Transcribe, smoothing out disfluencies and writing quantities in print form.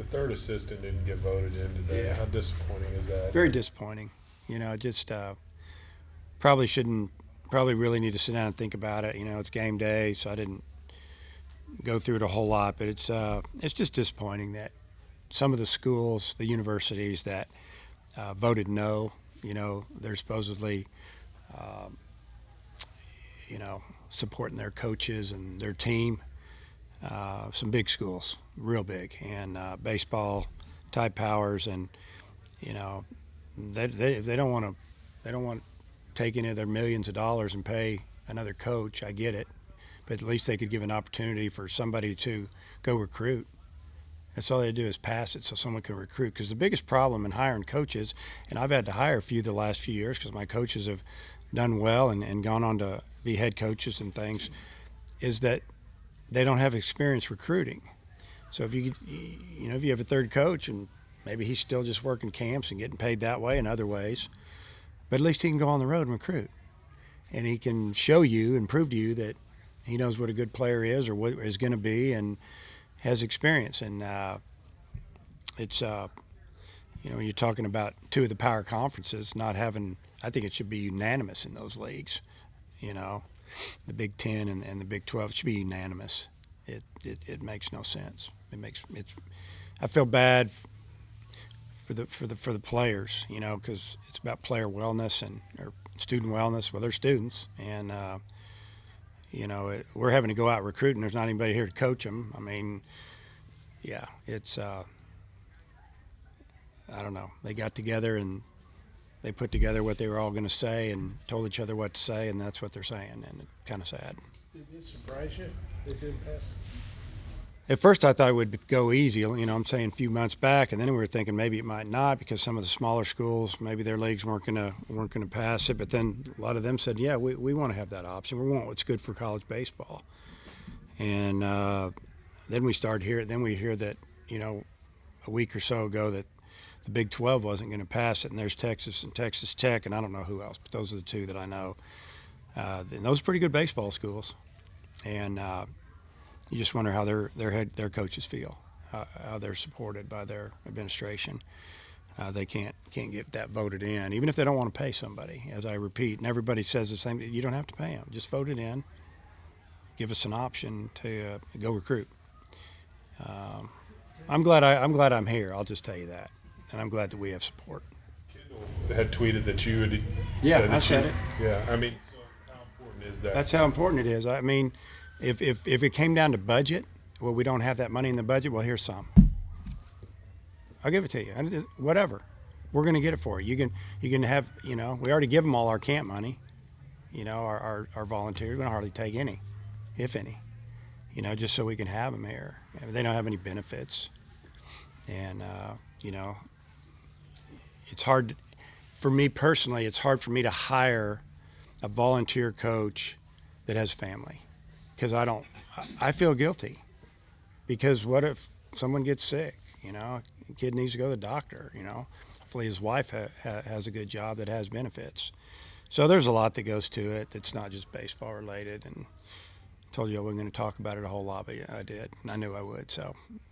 The third assistant didn't get voted in today. Yeah. How disappointing is that? Very disappointing. Just probably shouldn't. Probably really need to sit down and think about it. It's game day, so I didn't go through it a whole lot. But it's just disappointing that some of the schools, the universities that voted no, they're supposedly, um, supporting their coaches and their team. Some big schools, real big, and baseball, Tide Powers, and you know, they don't want to, they don't want to take any of their millions of dollars and pay another coach. I get it, but at least they could give an opportunity for somebody to go recruit. That's all they do is pass it so someone can recruit. Because the biggest problem in hiring coaches, and I've had to hire a few the last few years because my coaches have done well and gone on to be head coaches and things, is that they don't have experience recruiting. So if you have a third coach and maybe he's still just working camps and getting paid that way and other ways, but at least he can go on the road and recruit, and he can show you and prove to you that he knows what a good player is or what is going to be and has experience. And it's when you're talking about two of the power conferences not having, I think it should be unanimous in those leagues. You know, the Big Ten and the Big 12, it should be unanimous. It makes no sense. I feel bad for the players, because it's about player wellness and or student wellness. Well, they're students, and we're having to go out recruiting. There's not anybody here to coach them. I mean, yeah, it's I don't know. They got together and they put together what they were all going to say and told each other what to say, and that's what they're saying, and it's kind of sad. Did it surprise you they didn't pass? At first, I thought it would go easy. I'm saying a few months back, and then we were thinking maybe it might not because some of the smaller schools, maybe their leagues weren't gonna pass it. But then a lot of them said, "Yeah, we want to have that option. We want what's good for college baseball." And then we started here. Then we hear that a week or so ago that the Big 12 wasn't going to pass it, and there's Texas and Texas Tech, and I don't know who else, but those are the two that I know. And those are pretty good baseball schools, and you just wonder how their coaches feel, how they're supported by their administration. They can't get that voted in, even if they don't want to pay somebody. As I repeat, and everybody says the same. You don't have to pay them; just vote it in. Give us an option to go recruit. I'm glad I'm here. I'll just tell you that, and I'm glad that we have support. Kendall had tweeted that you had Yeah, I said it. Yeah, I mean, so how important is that? That's how important it is. I mean, if it came down to budget, well, we don't have that money in the budget. Well, here's some. I'll give it to you. Whatever, we're going to get it for you. You can have. We already give them all our camp money. Our volunteers. We're going to hardly take any, if any. Just so we can have them here. They don't have any benefits, and it's hard for me personally. It's hard for me to hire a volunteer coach that has family. Because I feel guilty. Because what if someone gets sick? A kid needs to go to the doctor. Hopefully his wife has a good job that has benefits. So there's a lot that goes to it. It's not just baseball related. And I told you I wasn't going to talk about it a whole lot, but yeah, I did, and I knew I would. So